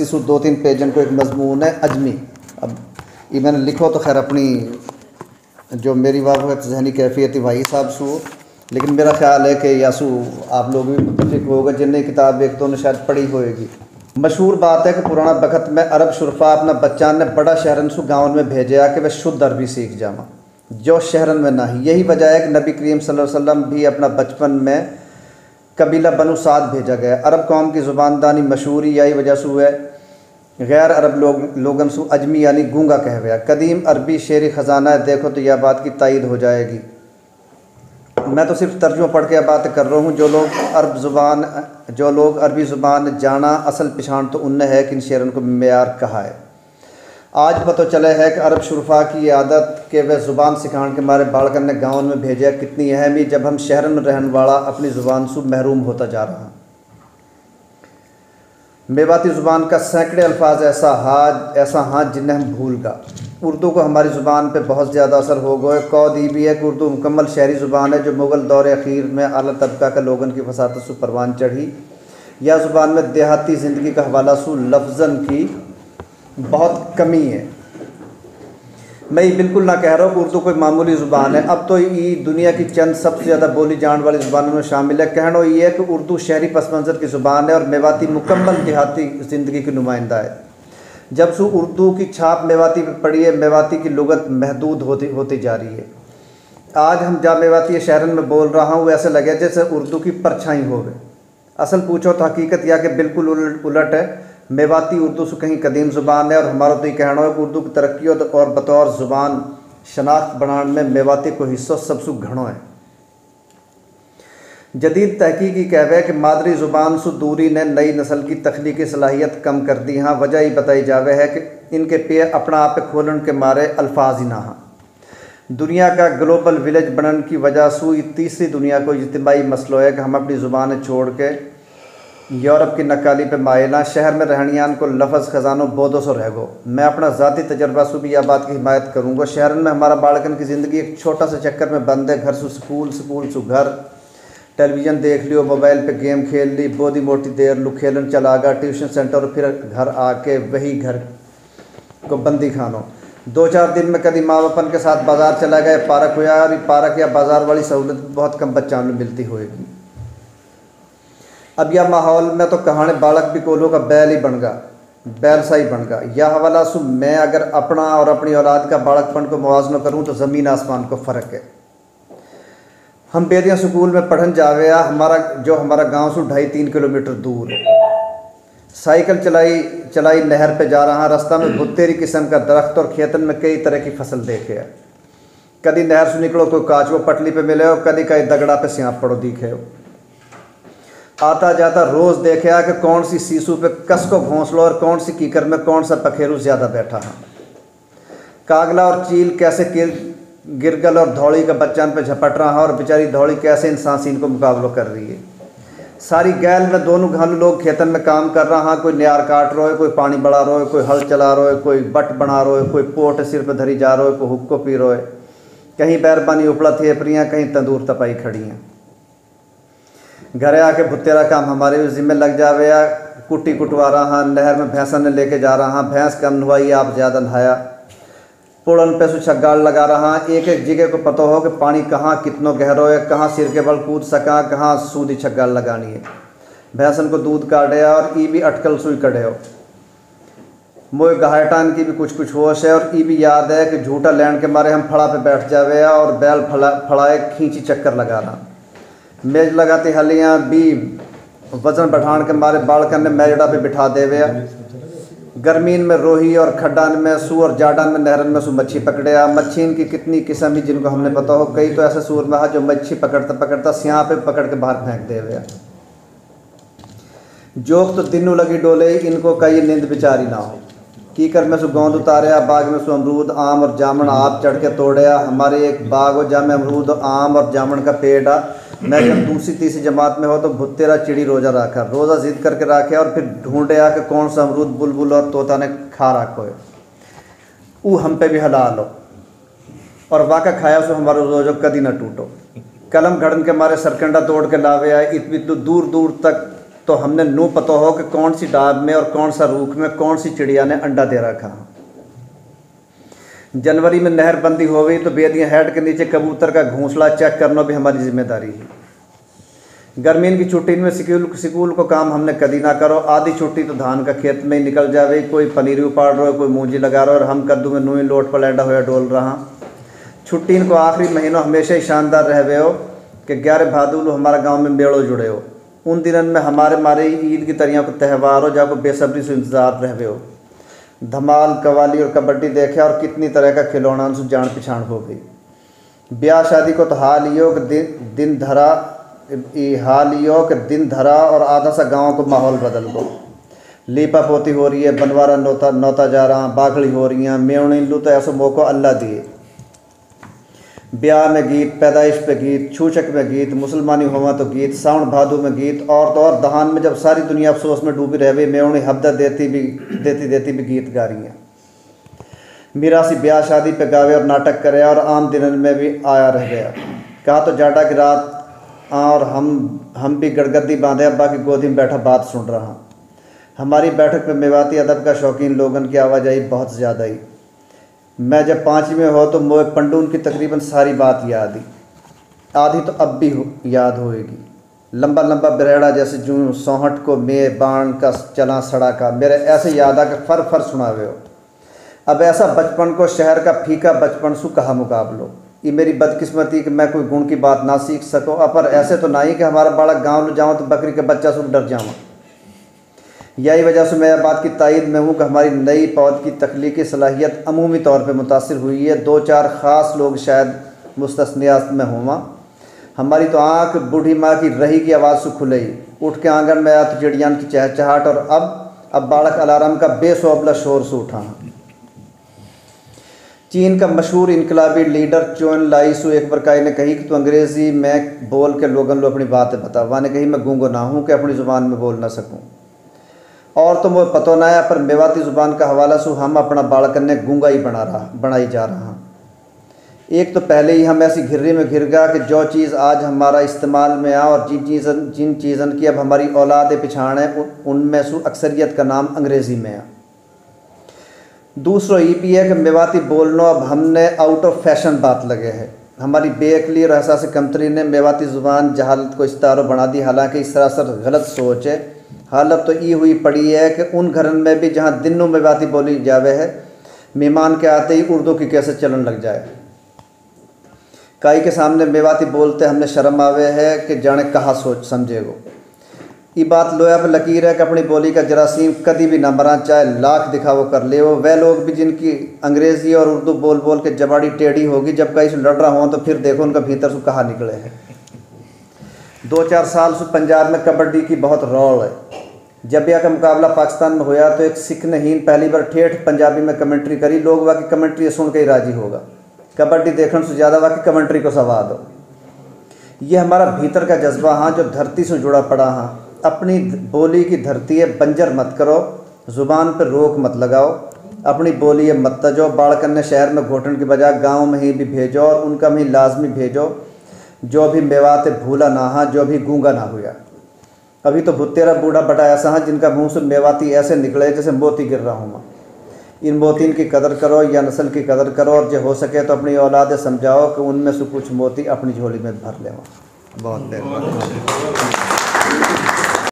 सू 2-3 पेजन को एक मजमून है अजमी। अब ये मैंने लिखो तो खैर अपनी जो मेरी वाक़ जहनी कैफियत भाई साहब सू, लेकिन मेरा ख्याल है कि यासू आप लोग भी मुतफिक होगा जिनने किताब एक तो ने शायद पढ़ी होएगी। मशहूर बात है कि पुराना वक़्त में अरब शुरफा अपना बच्चा ने बड़ा शहरन सू गाँव में भेजा कि वह शुद्ध अरबी सीख जावा, जो शहरन में ना ही। यही वजह है कि नबी करीम सल्लल्लाहु अलैहि वसल्लम भी अपना बचपन में कबीला बनु साद भेजा गया। अरब कौम की ज़ुबानदानी मशहूरी यही वजह से है गैर अरब लोगन सु अजमी यानी गूंगा कह गया। कदीम अरबी शेरी ख़जाना है, देखो तो यह बात की तायद हो जाएगी। मैं तो सिर्फ तर्जुमा पढ़ के बात कर रहा हूँ। जो लोग अरबी ज़ुबान जाना असल पिछाण तो उनने है कि इन शेरन को मेयार कहा है। आज पता चला है कि अरब शुरफा की आदत के वह ज़ुबान सिखाने के मारे बालकन ने गाँव में भेजा कितनी अहम ही, जब हम शहर में रहने वाला अपनी ज़ुबान से महरूम होता जा रहा। मेवाती ज़ुबान का सैकड़े अल्फाज ऐसा हाँ जिन्हें हम भूल गा। उर्दू को हमारी ज़ुबान पे बहुत ज़्यादा असर हो गए। कौद ये भी है कि उर्दू मुकम्मल शहरी ज़ुबान है जो मुग़ल दौर अखीर में आला तबका के लोगन की फसादत से परवान चढ़ी। यह ज़ुबान में देहाती ज़िंदगी का हवाला सु लफ्ज़न की बहुत कमी है। मैं ये बिल्कुल ना कह रहा हूँ कि उर्दू कोई मामूली ज़ुबान है। अब तो ये दुनिया की चंद सबसे ज़्यादा बोली जाने वाली ज़ुबानों में शामिल है। कहना ये है कि उर्दू शहरी पस मंज़र की ज़ुबान है और मेवाती मुकम्मल देहाती ज़िंदगी की नुमाइंदा है। जब से उर्दू की छाप मेवाती पर पड़ी है, मेवाती की लुगत महदूद होती जा रही है। आज हम जब मेवाती शहरन में बोल रहा हूँ वैसे लगे जैसे उर्दू की परछाई हो गए। असल पूछो तो हकीकत यह कि बिल्कुल उलट है। मेवाती उर्दू से कहीं कदीम ज़ुबान है और हमारा तो ये कहना है कि उर्दू की तरक्की और बतौर ज़ुबान शनाख्त बनाने में मेवाती को हिस्सा सबसे घणो है। जदीद तहकीकी कहवे है कि मादरी ज़ुबान से दूरी ने नई नस्ल की तख्लीकी सलाहियत कम कर दी। हाँ, वजह ही बताई जावे है कि इनके पे अपना आप खोलन के मारे अल्फाज ही ना हाँ। दुनिया का ग्लोबल विलेज बनने की वजह से तीसरी दुनिया को इज्तिमाई मसलो है कि हम अपनी ज़ुबानें छोड़ के यूरोप की नकाली पे मायला शहर में रहनियान को लफ्ज़ ख़जानों बोधों से रह गो। मैं अपना ज़ाती तजर्बा से भी यह बात की हिमायत करूँगा। शहर में हमारा बालकन की ज़िंदगी एक छोटा सा चक्कर में बंद है। घर से स्कूल, स्कूल से घर, टेलीविज़न देख लियो, मोबाइल पे गेम खेल ली, बोधी मोटी देर लू खेलन चला गया, ट्यूशन सेंटर, फिर घर आके वही घर को बंदी खानो। 2-4 दिन में कभी माँ बापन के साथ बाज़ार चला गए, पार्क हुआ, और पार्क या बाज़ार वाली सहूलत बहुत कम बच्चों में मिलती होगी। अब यह माहौल में तो कहानी बालक भी कोलों का बैल ही बन गया, बैल सा ही बन गया। यह हवाला सु मैं अगर अपना और अपनी औलाद का बालकपन को मुवाजना करूँ तो ज़मीन आसमान को फ़र्क है। हम बेदियाँ स्कूल में पढ़न जावे हमारा गांव से 2.5-3 किलोमीटर दूर। साइकिल चलाई नहर पे जा रहा। रास्ता में भुत्तेरी किस्म का दरख्त और खेतन में कई तरह की फसल देखे है। कभी नहर से निकलो कोई काचवो पटली पे मिले हो, कभी कहीं दगड़ा पे स्यांप पड़ो दिखे हो। आता जाता रोज़ देखा कि कौन सी सीसू पे कस को घोंसलो और कौन सी कीकर में कौन सा पखेरू ज़्यादा बैठा है। कागला और चील कैसे गिरगल और धौड़ी का बच्चन पे झपट रहा है और बेचारी धौड़ी कैसे इंसान सीन को मुकाबलो कर रही है। सारी गैल में दोनों घन लोग खेतन में काम कर रहा। कोई न्यार काट रहा है, कोई पानी बढ़ा रहा है, कोई हल चला रहा है, कोई बट बना रहा है, कोई पोट सिर पे धरी जा रहा है, कोई हुक्को पी रहा है। कहीं बैरबानी उपड़ा थेपरियाँ, कहीं तंदूर तपाई खड़ी हैं। घरे आके भुत्तेरा काम हमारे भी जिम्मे लग जावे या कुट्टी कुटवा रहा। नहर में भैंसा ने लेके जा रहा, भैंस कम नहवाई आप ज़्यादा नहाया। पुड़न पे छग्गाड़ लगा रहा। एक एक जगह को पता हो कि पानी कहाँ कितनों गहरो है, कहाँ सिर के बल कूद सका, कहाँ सूदी छग्गाड़ लगानी है। भैंसन को दूध काटे और ई भी अटकल सुई कड़े हो। मोए गहायटान की भी कुछ होश है और ई भी याद है कि झूठा लैंड के मारे हम फड़ा पे बैठ जावे और बैल फड़ाए खींची चक्कर लगा रहा। मेज लगाती हलियाँ भी वजन बढ़ाने के मारे बालकन ने मेजड़ा पे बिठा देवे। गर्मीन में रोही और खड्डान में सू और जाडान में नहरन में सू मच्छी पकड़े। मच्छीन की कितनी किस्म ही जिनको हमने पता हो। कई तो ऐसे सूर में है जो मच्छी पकड़ता स्याह पे पकड़ के बाहर फेंक देवे। जोक तो दिनों लगी डोले, इनको कई नींद बेचारी ना हो। कीकर में सु गोंद उतारे, बाग में सु अमरूद आम और जामन आप चढ़ के तोड़े। हमारे एक बाग हो जहाँ में अमरूद आम और जामन का पेड़ आ। मैं जब दूसरी तीसरी जमात में हो तो भुत्तेरा चिड़ी रोज़ा रखा, रोज़ा जिद करके रखे और फिर ढूंढे कि कौन सा अमरूद बुलबुल और तोता ने खा रखो है, वो हम पे भी हलाल हो। और वाक़ा खाया सो हमारा रोज़ो कदी ना टूटो। कलम घड़न के मारे सरकंडा तोड़ के लावे आए। इतनी तो दूर दूर तक तो हमने नू पता हो कि कौन सी डाब में और कौन सा रूख में कौन सी चिड़िया ने अंडा दे रखा। जनवरी में नहर बंदी हो गई तो बेदियाँ हेड के नीचे कबूतर का घोंसला चेक करना भी हमारी जिम्मेदारी है। गर्मियों की छुट्टी में स्कूल को काम हमने कदी ना करो। आधी छुट्टी तो धान का खेत में ही निकल जावे, कोई पनीरी उपाड़ रहा हो, कोई मूंजी लगा रहा हो और हम कद्दू में नूई लोट पलैंडा होया डोल रहा। छुट्टी को आखिरी महीनों हमेशा ही शानदार रहे हो कि 11 भादुलू हमारा गांव में मेड़ो जुड़े हो। उन दिनों में हमारे मारे ईद की तरह को त्यौहार हो जाको बेसब्री से इंतजार रहे हो। धमाल, कवाली और कबड्डी देखे और कितनी तरह का खिलौना से जान पिछाण हो गई। ब्याह शादी को तो हाल यो कि दिन धरा और आधा सा गाँव को माहौल बदल गो। लीपा पोती हो रही है, बनवारा नौता जा रहा, बागड़ी हो रही हैं, मेवणी लू तो ऐसा मौका अल्लाह दिए। ब्याह में गीत, पैदाइश पे गीत, छूचक में गीत, मुसलमानी होवा तो गीत, सावन भादो में गीत और तो और दहान में जब सारी दुनिया अफसोस में डूबी रह गई, मेवणी हब्दा देती भी गीत गा रही हैं। मिरासी ब्याह शादी पे गावे और नाटक करे और आम दिनों में भी आया रह गया। कहा तो जाटा की रात और हम भी गड़गद्दी बांधे अब्बा की गोदी में बैठा बात सुन रहा। हमारी बैठक पे मेवाती अदब का शौकीन लोगन की आवाजाही बहुत ज़्यादा ही। मैं जब 5वीं में हो तो मोए पंडून की तकरीबन सारी बात याद ही, आधी तो अब भी याद होएगी। लंबा लंबा बरेड़ा जैसे जूं सौहट को में बाण का चला सड़ा का मेरे ऐसे याद आ के फर फर सुनावे हो। अब ऐसा बचपन को शहर का फीका बचपन सु कहा मुकाबलो। ये मेरी बदकिस्मती कि मैं कोई गुण की बात ना सीख सको। पर ऐसे तो नहीं कि हमारा बालक गाँव ले जाऊँ तो बकरी के बच्चा से डर जाऊँ। यही वजह से मैं बात की तायद में हूँ कि हमारी नई पौध की तख्लीकी सलाहियत अमूमी तौर पर मुतासिर हुई है। 2-4 ख़ास लोग शायद मुस्तस्नियात में हों। हमारी तो आँख बूढ़ी माँ की रही की आवाज़ से खुले ही उठ के आंगन में आया तो चिड़ियान की चहचहाट और अब बालक अलार्म का बेसोबला शोर से उठा। चीन का मशहूर इनकलाबी लीडर चोन लाई सू एक बार ने कही कि तू अंग्रेज़ी में बोल के लोगन लो अपनी बातें बता। वाने कही मैं गूंगो ना हूँ कि अपनी ज़ुबान में बोल ना सकूँ। और तो मुझे पता ना है पर मेवाती ज़ुबान का हवाला सु हम अपना बालक ने गूंगा ही बनाई जा रहा। एक तो पहले ही हम ऐसी घिर्री में घिर गया कि जो चीज़ आज हमारा इस्तेमाल में आ और जिन चीज़न की अब हमारी औलाद पिछाड़ है उनमें सु अक्सरियत का नाम अंग्रेज़ी में आ। दूसरा ये भी है कि मेवाती बोलना अब हमने आउट ऑफ फैशन बात लगे है। हमारी बेअकली और एहसास कमतरी ने मेवाती ज़ुबान जहालत को इस्तारो बना दी। हालांकि इस सरासर गलत सोच है। हालत तो ये हुई पड़ी है कि उन घरों में भी जहाँ दिनों मेवाती बोली जावे है, मेहमान के आते ही उर्दू की कैसे चलन लग जाए। काई के सामने मेवाती बोलते हमने शर्म आवे है कि जाने कहाँ सोच समझेगो। ये बात लोया पर लकीर है कि अपनी बोली का जरासीम कभी भी ना मरा, चाहे लाख दिखावो कर ले। वह लोग भी जिनकी अंग्रेज़ी और उर्दू बोल बोल के जबाड़ी टेढ़ी होगी, जब कहीं से लड़ रहा हो तो फिर देखो उनका भीतर से कहाँ निकले हैं। 2-4 साल से पंजाब में कबड्डी की बहुत रौल है। जब यह का मुकाबला पाकिस्तान में होया तो एक सिख नहीन पहली बार ठेठ पंजाबी में कमेंट्री करी। लोग वाकई कमेंट्री सुन के ही राजी होगा। कबड्डी देखने से ज़्यादा वाकई कमेंट्री को सवाद हो। ये हमारा भीतर का जज्बा हाँ जो धरती से जुड़ा पड़ा हाँ। अपनी बोली की धरती है, बंजर मत करो, ज़ुबान पर रोक मत लगाओ, अपनी बोली है मत तजो। बालकन ने शहर में घोटन की बजाय गाँव में ही भी भेजो और उनका भी लाजमी भेजो जो भी मेवाते भूला ना हाँ, जो भी गूंगा ना हुआ। अभी तो भुतेरा बूढ़ा बटा ऐसा हाँ जिनका मुँह से मेवाती ऐसे निकले जैसे मोती गिर रहा हूँ। इन मोतीन की कदर करो या नस्ल की कदर करो और जो हो सके तो अपनी औलादे समझाओ कि उनमें से कुछ मोती अपनी झोली में भर ले। बहुत